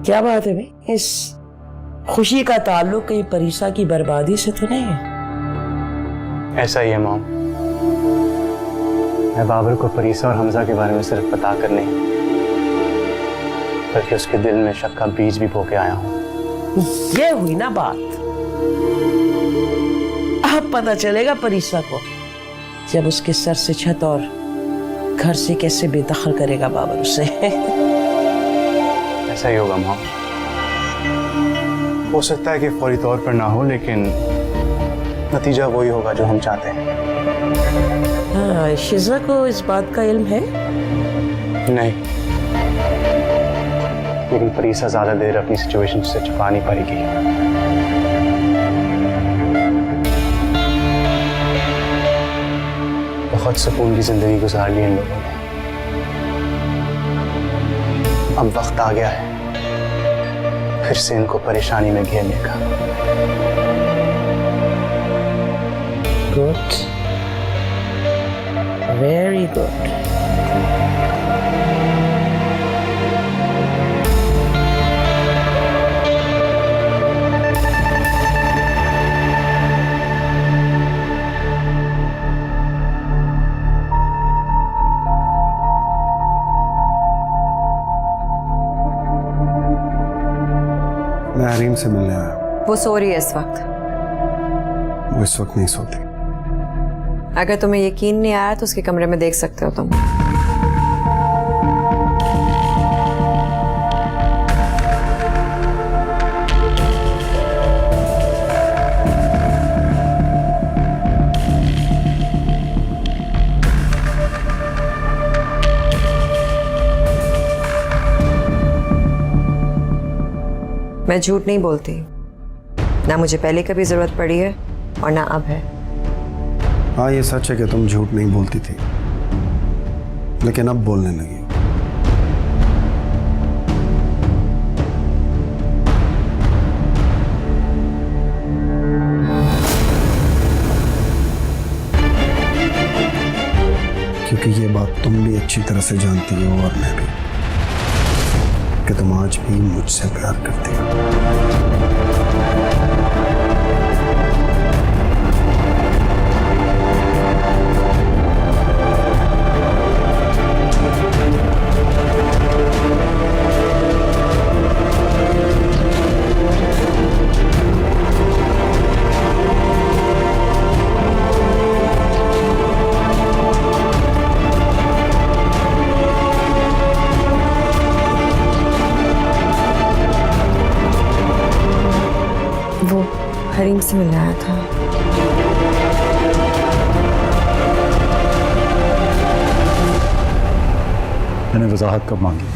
क्या बात है भाई, इस खुशी का ताल्लुक कहीं परीसा की बर्बादी से तो नहीं है? ऐसा ही है मॉम। मैं बाबर को परीसा और हमजा के बारे में सिर्फ पता कर नहीं, बल्कि उसके दिल में शक का बीज भी बो के आया हूं। ये हुई ना बात। अब पता चलेगा परीसा को जब उसके सर से छत और घर से कैसे बेदखल करेगा बाबर उसे। ऐसा ही होगा मॉम। हो सकता है कि फौरी तौर पर ना हो, लेकिन नतीजा वही होगा जो हम चाहते हैं। हाँ, शिजा को इस बात का इल्म है? नहीं, लेकिन परीसा ज्यादा देर अपनी सिचुएशन से छुपा नहीं पाएगी। बहुत सुकून की जिंदगी गुजार ली इन लोगों ने। अब वक्त आ गया है फिर से इनको परेशानी में घेरने का। Good, very good. मैं हरीम से मिलने आया। वो सो रही है इस वक्त। वो इस वक्त नहीं सोती। अगर तुम्हें यकीन नहीं आया तो उसके कमरे में देख सकते हो तुम। मैं झूठ नहीं बोलती, ना मुझे पहले कभी जरूरत पड़ी है और ना अब है। हाँ, ये सच है कि तुम झूठ नहीं बोलती थी, लेकिन अब बोलने लगी। क्योंकि ये बात तुम भी अच्छी तरह से जानती हो और मैं भी, कि तुम आज भी मुझसे प्यार करती हो। वो हरीम से मिलने आया था। मैंने वजाहत कब मांगी?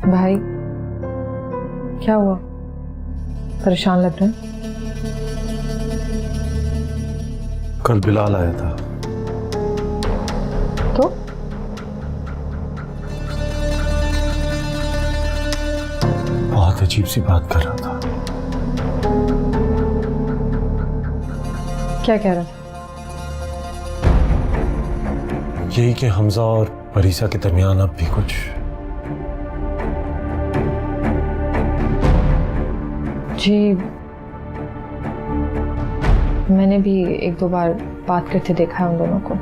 भाई क्या हुआ, परेशान लग रहे हैं? कल बिलाल आया था। तो बहुत अजीब सी बात कर रहा था। क्या कह रहा था? यही कि हमजा और परीसा के दरमियान अब भी कुछ। जी, मैंने भी एक दो बार बात करते देखा है उन दोनों को।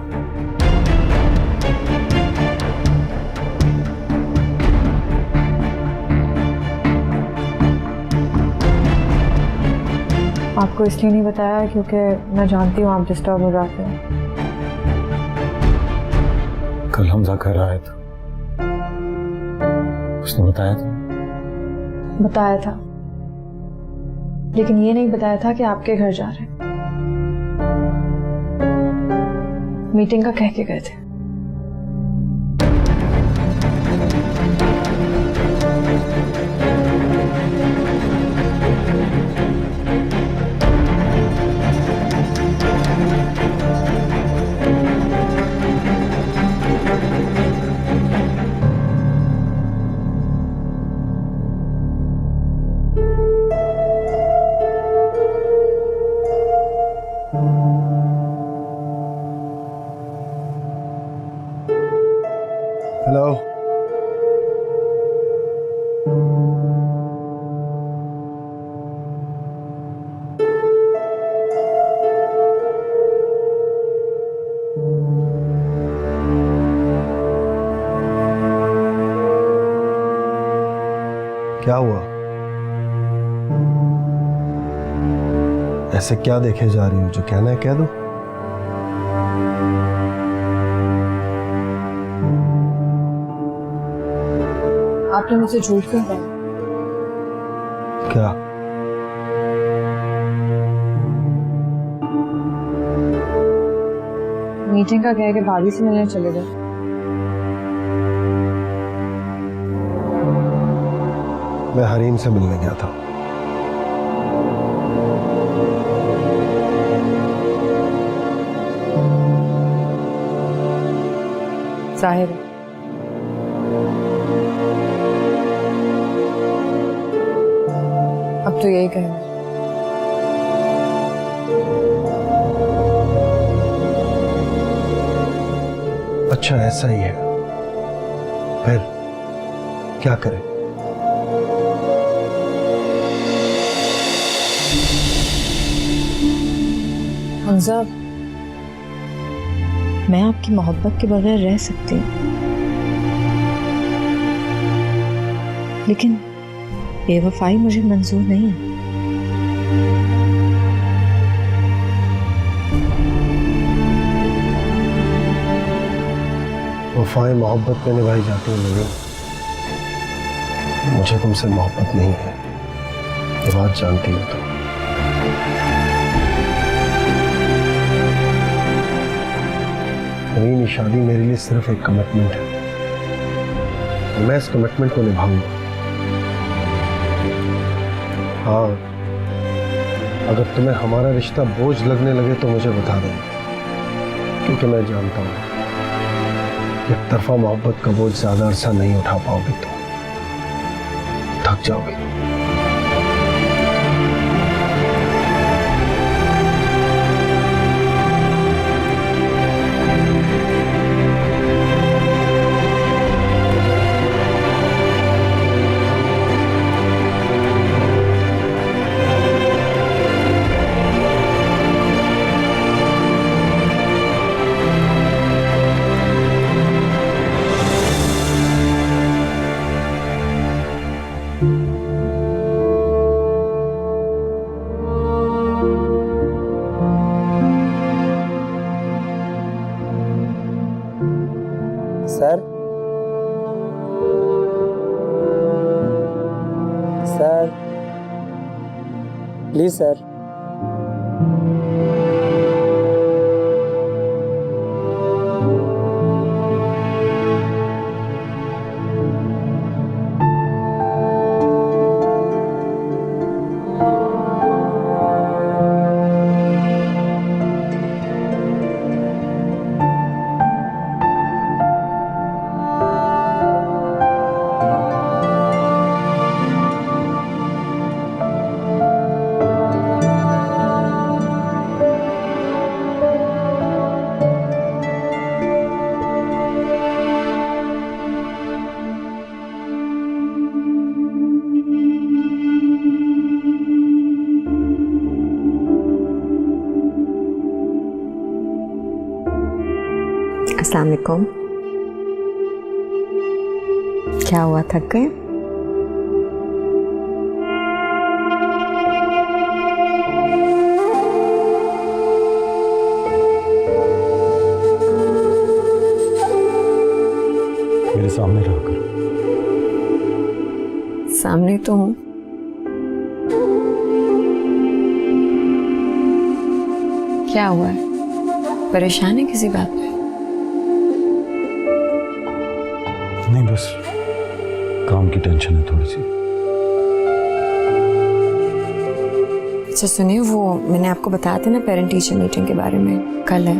आपको इसलिए नहीं बताया क्योंकि मैं जानती हूँ आप डिस्टर्ब हो जाते हैं। कल हमजा घर आया था, उसने बताया था? बताया था, लेकिन ये नहीं बताया था कि आपके घर जा रहे हैं। मीटिंग का कह के गए थे। हेलो। क्या हुआ? ऐसे क्या देखे जा रही हो? जो कहना है कह दो। आपने मुझसे झूठ क्यों कहा? क्या? मीटिंग का कह के भाभी से मिलने चले गए। मैं हरीम से मिलने गया था। जाहिर है। अब तो यही कहना। अच्छा ऐसा ही है, फिर क्या करें? हमजा, मैं आपकी मोहब्बत के बगैर रह सकती हूँ, लेकिन बेवफाई मुझे मंजूर नहीं है। वफाएं मोहब्बत में निभाई जाती हैं लोगों। मुझे तुमसे मोहब्बत नहीं है, ये बात जानती हो तुम। मेरी शादी मेरे लिए सिर्फ एक कमिटमेंट है, मैं इस कमिटमेंट को निभाऊंगा। हाँ, अगर तुम्हें हमारा रिश्ता बोझ लगने लगे तो मुझे बता देना, क्योंकि मैं जानता हूँ एक तरफा मोहब्बत का बोझ ज्यादा अरसा नहीं उठा पाओगे, तो थक जाओगे। Sir, sir, please sir. अस्सलाम वालेकुम। क्या हुआ, थक गए? तो हूँ। क्या हुआ है? परेशान है किसी बात पे? नहीं, बस काम की टेंशन है थोड़ी सी। अच्छा सुनिए, वो मैंने आपको बताया था ना पेरेंट टीचर मीटिंग के बारे में, कल है।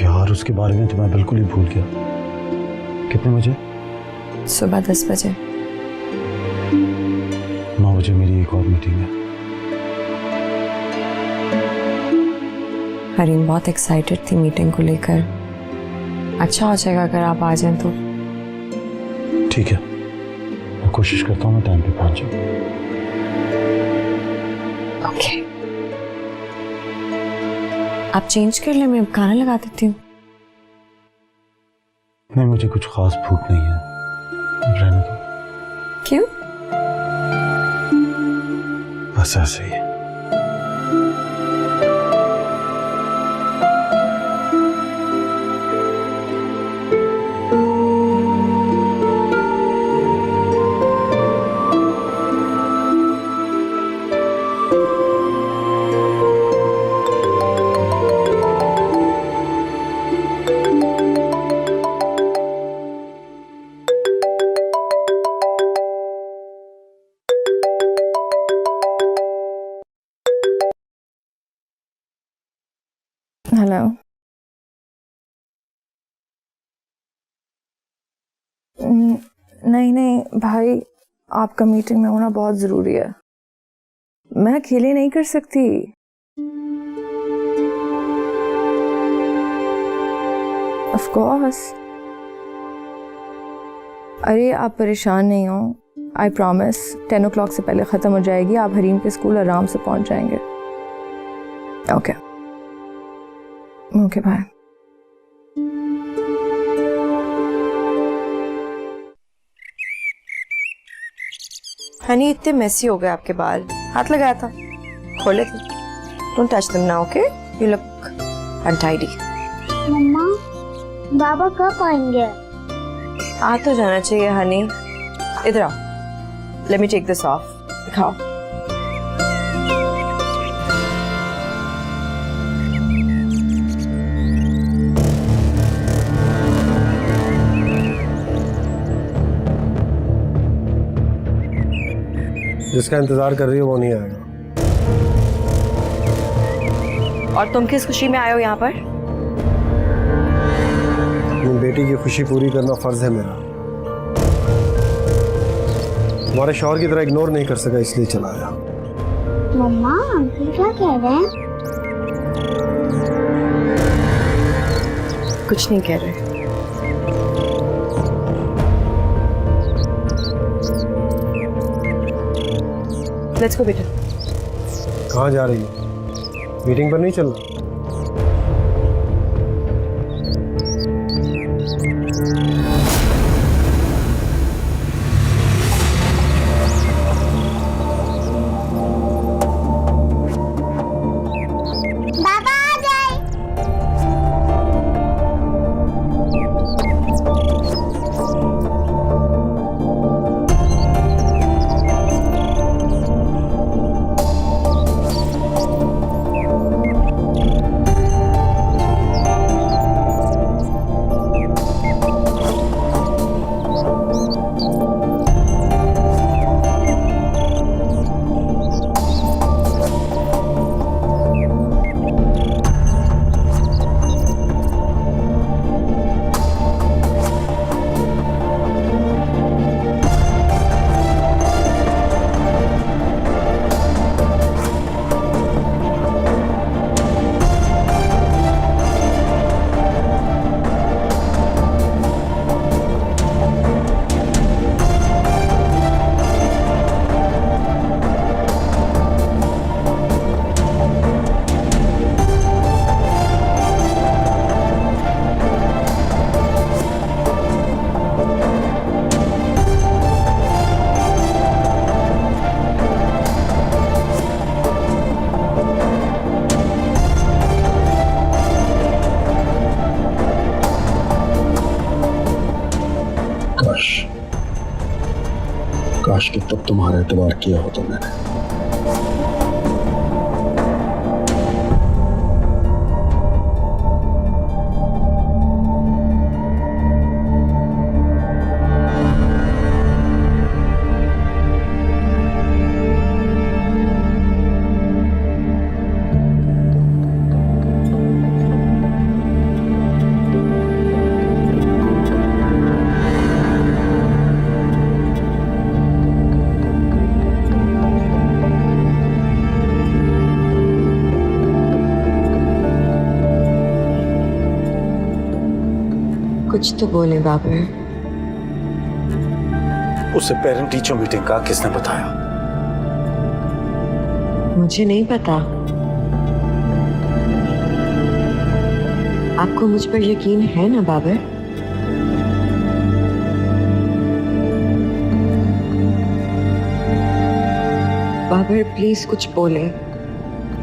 यार उसके बारे में तो मैं बिल्कुल ही भूल गया। कितने बजे? सुबह 10 बजे। 9 बजे मेरी एक और मीटिंग है। हरीम बहुत एक्साइटेड थी मीटिंग को लेकर। अच्छा हो जाएगा अगर आप आ जाएं तो। ठीक है, मैं कोशिश करता हूँ मैं टाइम पे पहुंच जाऊँ। ओके, आप चेंज कर ले, मैं खाना लगा देती हूँ। नहीं, मुझे कुछ खास भूख नहीं है, रहने दो। क्यों? बस ऐसे ही। हेलो। नहीं नहीं भाई, आपका मीटिंग में होना बहुत ज़रूरी है। मैं अकेले नहीं कर सकती। Of course. अरे आप परेशान नहीं हो, आई प्रॉमिस 10 o'clock से पहले ख़त्म हो जाएगी। आप हरीम के स्कूल आराम से पहुंच जाएंगे। Okay okay bye. हनी इतने मेसी हो गए आपके बाल, हाथ लगाया था, खोले थे। Don't touch them now, okay? You look untidy. Mama, बाबा कब आएंगे? आ तो जाना चाहिए हनी। इधर आओ, let me take this off. दिखाओ। जिसका इंतजार कर रही हो वो नहीं आएगा। और तुम किस खुशी में आए हो यहाँ पर? अपनी बेटी की खुशी पूरी करना फर्ज है मेरा। तुम्हारे शौहर की तरह इग्नोर नहीं कर सका, इसलिए चला आया। मम्मा, अंकल क्या कह रहे हैं? कुछ नहीं कह रहे। लेट्स गो बेटा। कहाँ जा रही है? मीटिंग पर नहीं चलना? बाबा आ गए। काश कि तब तुम्हारा एतबार किया होता मैंने। कुछ तो बोले बाबा। उसे पेरेंट टीचर मीटिंग का किसने बताया? मुझे नहीं पता। आपको मुझ पर यकीन है ना बाबा? बाबा प्लीज कुछ बोले।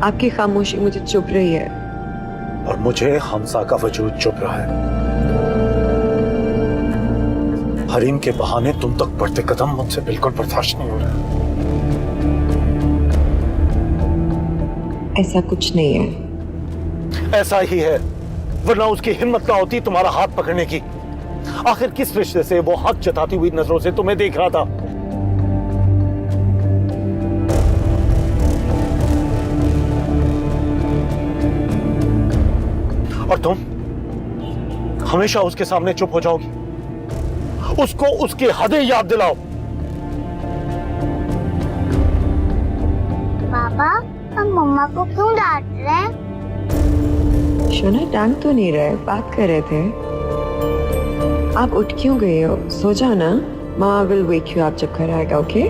आपकी खामोशी मुझे चुप रही है। और मुझे हमसा का वजूद चुप रहा है। हरीम के बहाने तुम तक बढ़ते कदम मुझसे बिल्कुल बर्दाश्त नहीं हो रहा। ऐसा कुछ नहीं है। ऐसा ही है, वरना उसकी हिम्मत ना होती तुम्हारा हाथ पकड़ने की। आखिर किस रिश्ते से वो हक जताती हुई नजरों से तुम्हें देख रहा था? और तुम हमेशा उसके सामने चुप हो जाओगी। उसको उसकी हदें याद दिलाओ। पापा, हम मम्मा को क्यों डांट रहे हैं? शोना डांट तो नहीं रहे, बात कर रहे थे। आप उठ क्यों गए हो? सो जाओ ना। मामा विल वेक यू आप जब घर आएगा। ओके?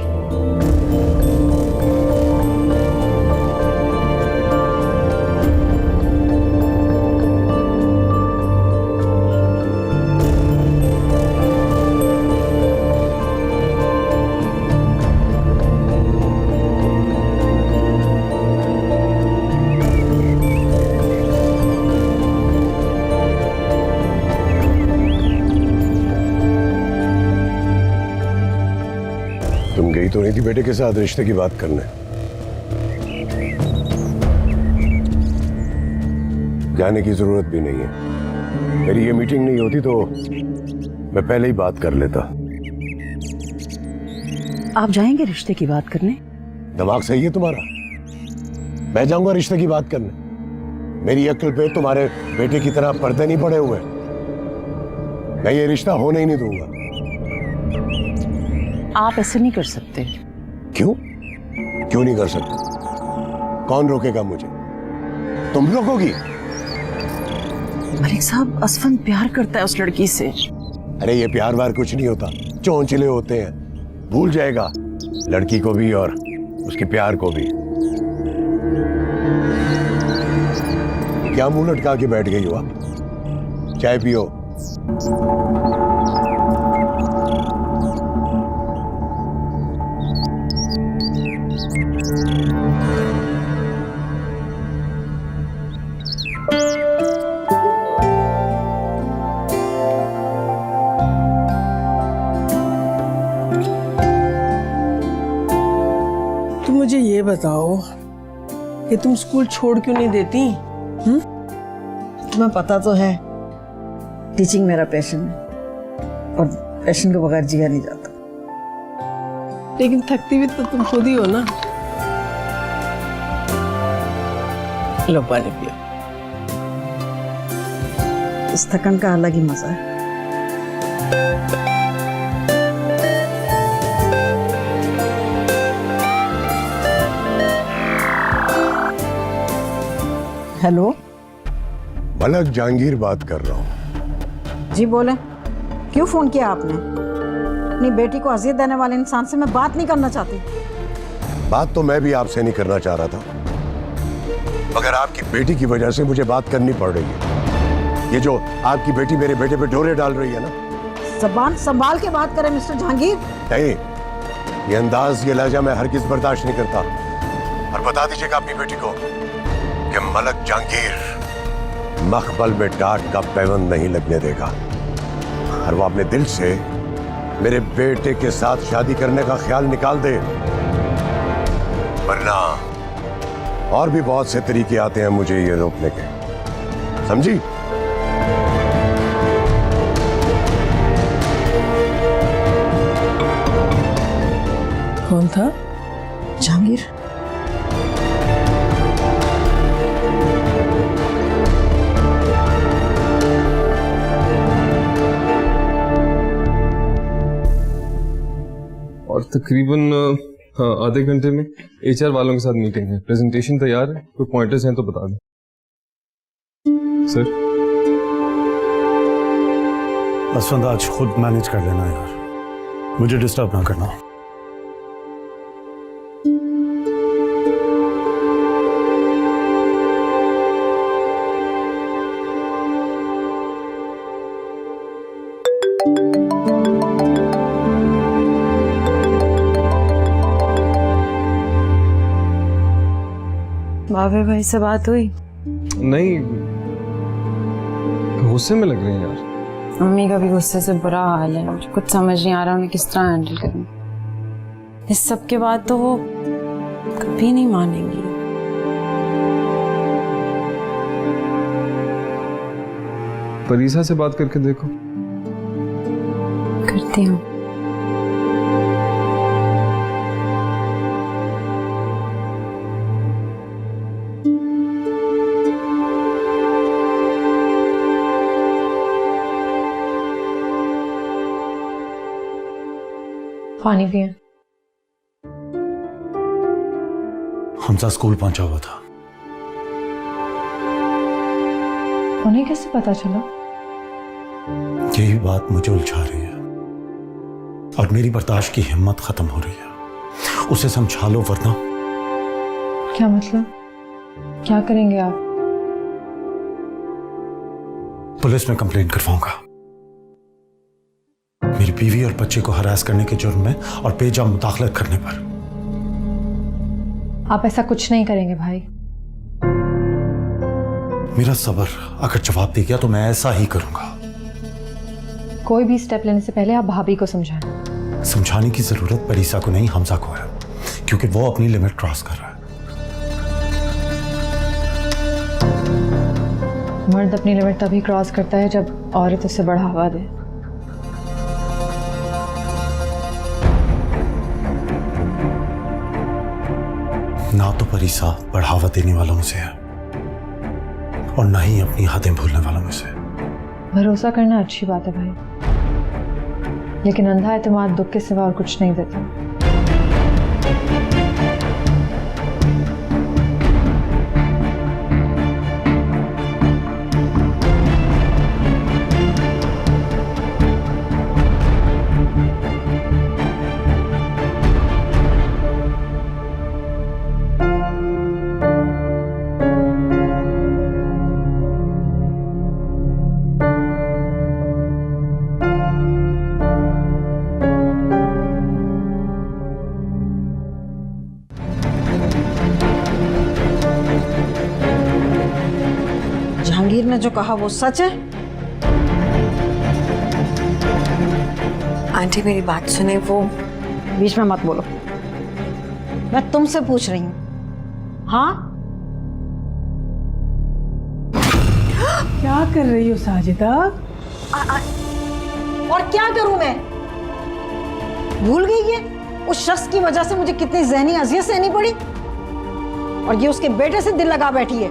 तुम गई तो नहीं थी बेटे के साथ रिश्ते की बात करने? जाने की जरूरत भी नहीं है। मेरी ये मीटिंग नहीं होती तो मैं पहले ही बात कर लेता। आप जाएंगे रिश्ते की बात करने? दिमाग सही है तुम्हारा? मैं जाऊंगा रिश्ते की बात करने? मेरी अक्ल पे तुम्हारे बेटे की तरह पर्दे नहीं पड़े हुए। मैं ये रिश्ता होने ही नहीं दूंगा। आप ऐसे नहीं कर सकते। क्यों? क्यों नहीं कर सकते? कौन रोकेगा मुझे? तुम रोकोगी? मलिक साहब, असफन प्यार करता है उस लड़की से। अरे ये प्यार वार कुछ नहीं होता, चौंचले होते हैं। भूल जाएगा लड़की को भी और उसके प्यार को भी। क्या मुंह लटका के बैठ गई हो आप? चाय पियो। तुम मुझे ये बताओ कि तुम स्कूल छोड़ क्यों नहीं देती? तुम्हें पता तो है टीचिंग मेरा पैशन है और पैशन के बगैर जिया नहीं जाता। लेकिन थकती भी तो तुम खुद ही हो ना। लो पानी पियो। इस थकन का अलग ही मजा है। हेलो, मलक जहांगीर बात कर रहा हूँ। जी बोले। क्यों फोन किया आपने? अपनी बेटी को अजियत देने वाले इंसान से मैं बात नहीं करना चाहती। बात तो मैं भी आपसे नहीं करना चाह रहा था, मगर आपकी बेटी की वजह से मुझे बात करनी पड़ रही है। ये जो आपकी बेटी मेरे बेटे पे डोरे डाल रही है ना। जबान संभाल के बात करें मिस्टर जहांगीर। नहीं, ये अंदाज, ये लहजा मैं हरगिज़ बर्दाश्त नहीं करता। और बता दीजिएगा अपनी बेटी को कि मलक जहांगीर मखबल में डांट का पैबंद नहीं लगने देगा। और वो अपने दिल से मेरे बेटे के साथ शादी करने का ख्याल निकाल दे, वरना और भी बहुत से तरीके आते हैं मुझे ये रोकने के, समझी? कौन था? जहांगीर। और तकरीबन हाँ आधे घंटे में HR वालों के साथ मीटिंग है। प्रेजेंटेशन तैयार है, कोई पॉइंटर्स हैं तो बता दें। सर असफंद आज खुद मैनेज कर लेना यार, मुझे डिस्टर्ब ना करना। बाबे भाई से बात हुई? नहीं, गुस्से में लग रहे हैं यार। मम्मी का भी गुस्से से बुरा हाल है, मुझे कुछ समझ नहीं आ रहा उन्हें किस तरह हैंडल करूं। इस सब के बाद तो वो कभी नहीं मानेंगी। परीसा से बात करके देखो। करती हूँ। पानी पिए। हमजा स्कूल पहुंचा हुआ था। उन्हें कैसे पता चला? यही बात मुझे उलझा रही है और मेरी बर्दाश्त की हिम्मत खत्म हो रही है। उसे समझा लो वरना। क्या मतलब? क्या करेंगे आप? पुलिस में कंप्लेंट करवाऊंगा, मेरी बीवी और बच्चे को हरास करने के जुर्म में और बेजा मुदाखलत करने पर। आप ऐसा कुछ नहीं करेंगे भाई। मेरा सब्र अगर जवाब दे गया तो मैं ऐसा ही करूंगा। कोई भी स्टेप लेने से पहले आप भाभी को समझाएं। समझाने की जरूरत परीसा को नहीं, हमजा को है, क्योंकि वो अपनी लिमिट क्रॉस कर रहा है। मर्द अपनी लिमिट तभी क्रॉस करता है जब औरत उसे बढ़ावा दे। ना तो परीसा बढ़ावा देने वालों में से है और ना ही अपनी हदें भूलने वालों में से। भरोसा करना अच्छी बात है भाई, लेकिन अंधा एतमाद दुख के सिवा और कुछ नहीं देता। जहांगीर ने जो कहा वो सच है? आंटी मेरी बात सुने, वो बीच में मत बोलो, मैं तुमसे पूछ रही हूँ। हाँ? क्या कर रही हो साजिदा? और क्या करूं मैं? भूल गई ये उस शख्स की वजह से मुझे कितनी ज़हनी अजियत सहनी पड़ी, और ये उसके बेटे से दिल लगा बैठी है।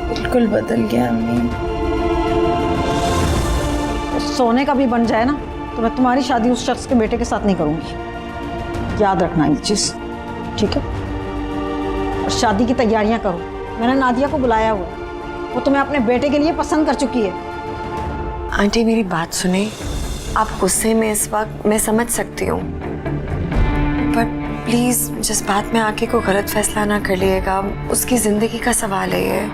बिल्कुल बदल गया अम्मी। सोने का भी बन जाए ना तो मैं तुम्हारी शादी उस शख्स के बेटे के साथ नहीं करूंगी, याद रखना ये चीज, ठीक है? और शादी की तैयारियां करो, मैंने नादिया को बुलाया हुआ, वो तुम्हें अपने बेटे के लिए पसंद कर चुकी है। आंटी मेरी बात सुने, आप गुस्से में इस वक्त, मैं समझ सकती हूँ, पर प्लीज जिस बात में आके को गलत फैसला ना कर लिएगा, उसकी जिंदगी का सवाल है ये।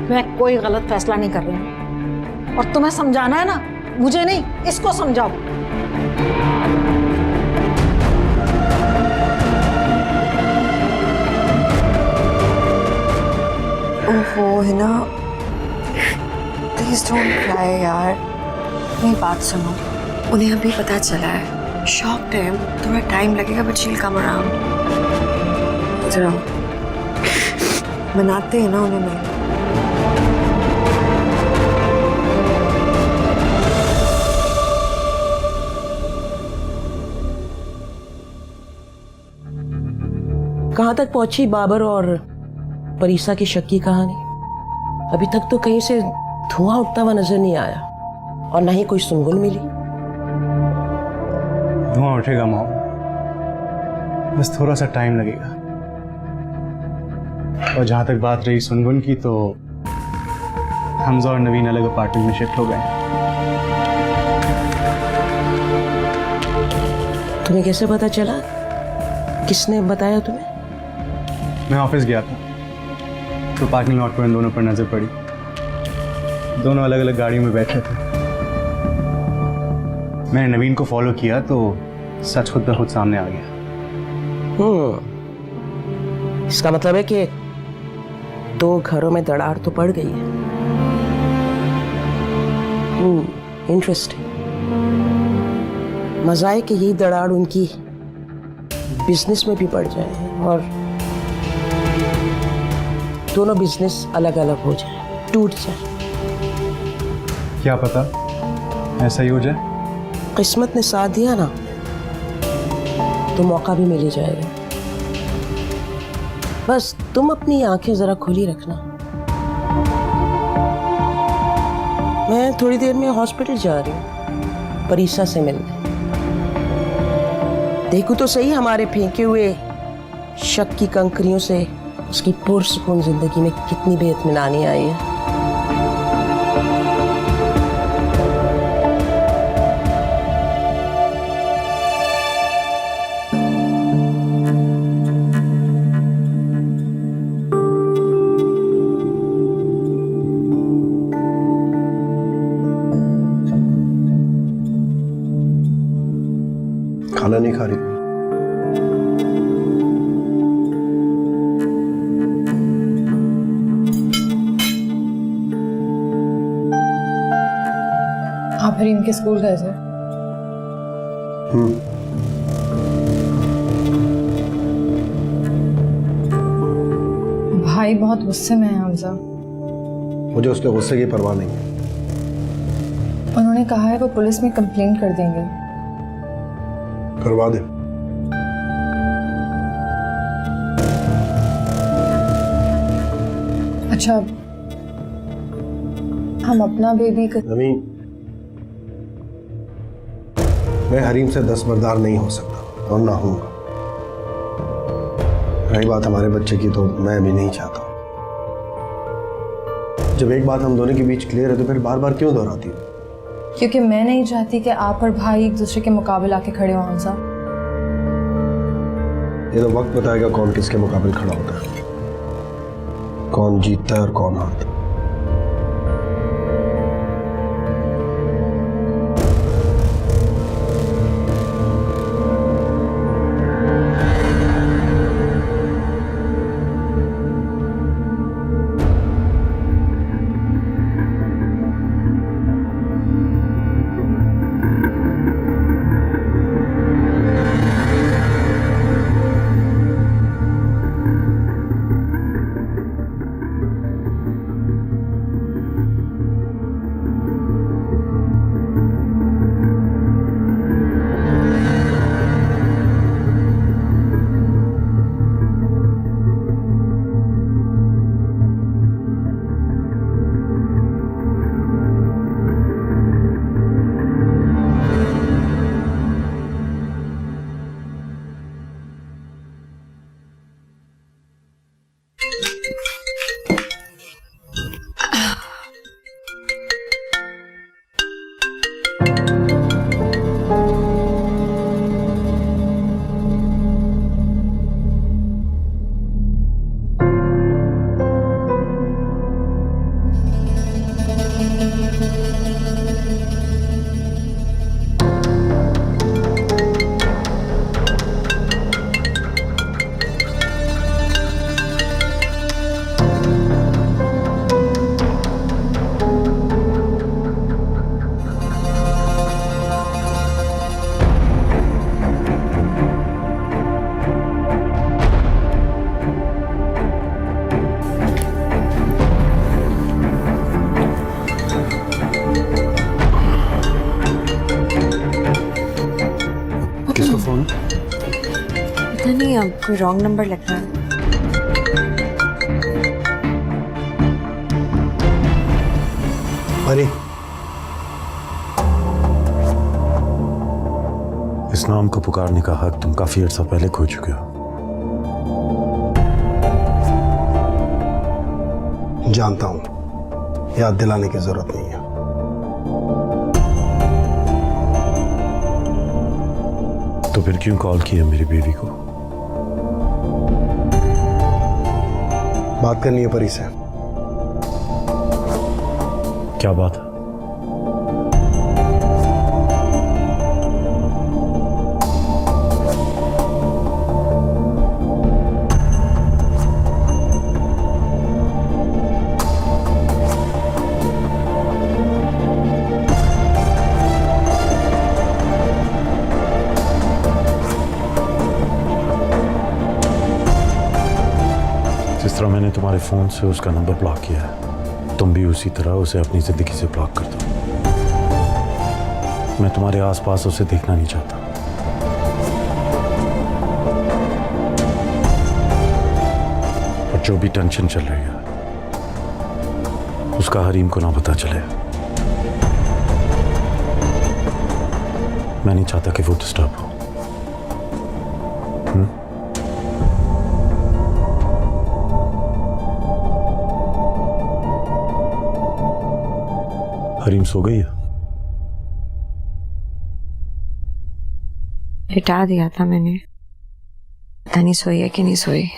मैं कोई गलत फैसला नहीं कर रही हूँ, और तुम्हें समझाना है ना, मुझे नहीं, इसको समझाओ। ओहो है ना, प्लीज डोंट क्राई यार, मेरी बात सुनो, उन्हें अभी पता चला है, शॉक्ड है, थोड़ा टाइम लगेगा बट शील कम अराउंड। जरा मनाते हैं ना उन्हें मिल। कहाँ तक पहुंची बाबर और परीसा की शक की कहानी? अभी तक तो कहीं से धुआं उठता हुआ नजर नहीं आया और ना ही कोई सुनगुन मिली। धुआं उठेगा मॉम, बस थोड़ा सा टाइम लगेगा। और जहां तक बात रही सुनगुन की, तो हमजा और नवीन अलग अपार्टमेंट में शिफ्ट हो गए। तुम्हें कैसे पता चला? किसने बताया तुम्हें? मैं ऑफिस गया था तो पार्किंग लॉट पर इन दोनों पर नजर पड़ी। दोनों अलग अलग गाड़ियों में बैठे थे। मैंने नवीन को फॉलो किया तो सच खुद ब खुद सामने आ गया। इसका मतलब है कि 2 घरों में दरार तो पड़ गई है। इंटरेस्टिंग। मजा है कि यही दरार उनकी बिजनेस में भी पड़ जाए और दोनों बिजनेस अलग अलग हो जाए, टूट जाए। क्या पता ऐसा ही हो जाए। किस्मत ने साथ दिया ना तो मौका भी मिल ही जाएगा। बस तुम अपनी आंखें जरा खुली रखना। मैं थोड़ी देर में हॉस्पिटल जा रही हूँ परीसा से मिलने। देखो तो सही हमारे फेंके हुए शक की कंकरियों से उसकी पुरसुकून जिंदगी में कितनी बेइत्मीनानी आई है। खाना नहीं खा रही? आप हरीम के स्कूल गए थे? भाई बहुत गुस्से में है हमजा। मुझे उसके गुस्से की परवाह नहीं है। उन्होंने कहा है वो पुलिस में कंप्लेंट कर देंगे। करवा दे। अच्छा, हम अपना बेबी का नवीन, मैं हरीम से दस्तबरदार नहीं हो सकता और ना हूंगा। रही बात हमारे बच्चे की, तो मैं भी नहीं चाहता। जब एक बात हम दोनों के बीच क्लियर है तो फिर बार बार क्यों दोहराती हो? क्योंकि मैं नहीं चाहती कि आप और भाई एक दूसरे के मुकाबले आके खड़े हो हमजा। ये तो वक्त बताएगा कौन किसके मुकाबले खड़ा होता है, कौन जीतता है और कौन हारता है। पता नहीं अब कोई रॉन्ग नंबर लग रहा है। परी, इस नाम को पुकारने का हक तुम काफी अर्सा पहले खो चुके हो। जानता हूं, याद दिलाने की जरूरत नहीं है। तो फिर क्यों कॉल किया मेरी बीवी को? बात करनी है परी से। क्या बात है? जिस तरह मैंने तुम्हारे फोन से उसका नंबर ब्लॉक किया है, तुम भी उसी तरह उसे अपनी जिंदगी से ब्लॉक कर दो। मैं तुम्हारे आसपास उसे देखना नहीं चाहता। और जो भी टेंशन चल रही है उसका हरीम को ना पता चले। मैं नहीं चाहता कि वो डिस्टर्ब हो। हरीम सो गई है? लिटा दिया था मैंने, पता नहीं सोई है कि नहीं सोई।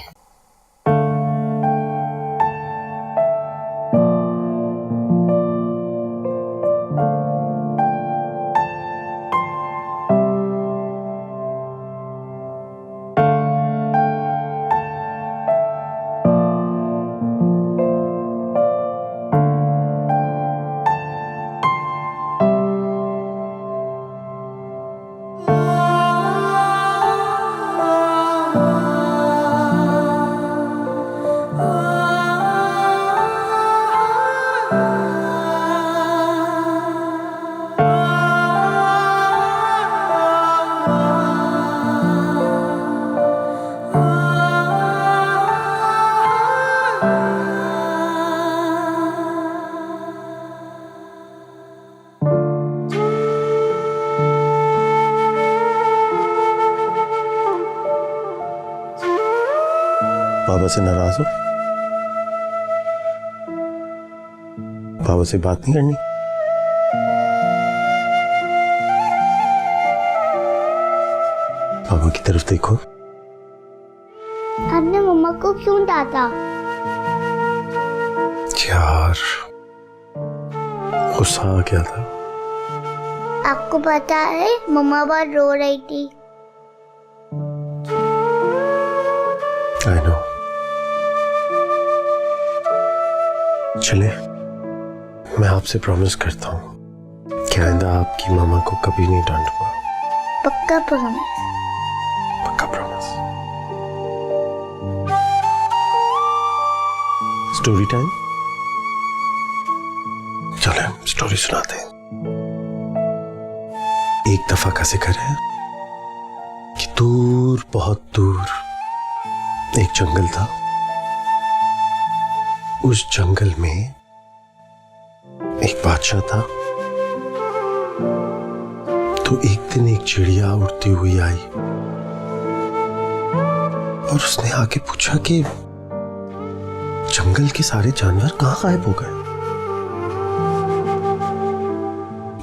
बाबा से नाराज हो? बाबा से बात नहीं करनी? बाबा की तरफ देखो। आपने मम्मा को क्यों डांटा? यार, गुस्सा आ गया था। आपको पता है मम्मा बहुत रो रही थी। I know. चले, मैं आपसे प्रॉमिस करता हूँ कि आइंदा आपकी मामा को कभी नहीं डांटूंगा। पक्का प्रॉमिस? पक्का प्रॉमिस। Story time. चले स्टोरी सुनाते हैं। एक दफा का जिक्र है कि दूर, बहुत दूर एक जंगल था। उस जंगल में एक बादशाह था। तो एक दिन एक चिड़िया उड़ती हुई आई और उसने आके पूछा कि जंगल के सारे जानवर कहां गायब हो गए।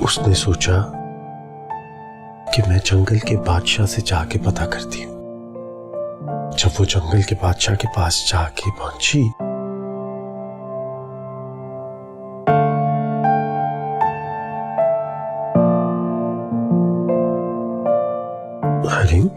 उसने सोचा कि मैं जंगल के बादशाह से जाके पता करती हूं। जब वो जंगल के बादशाह के पास जाके पहुंची, हरीम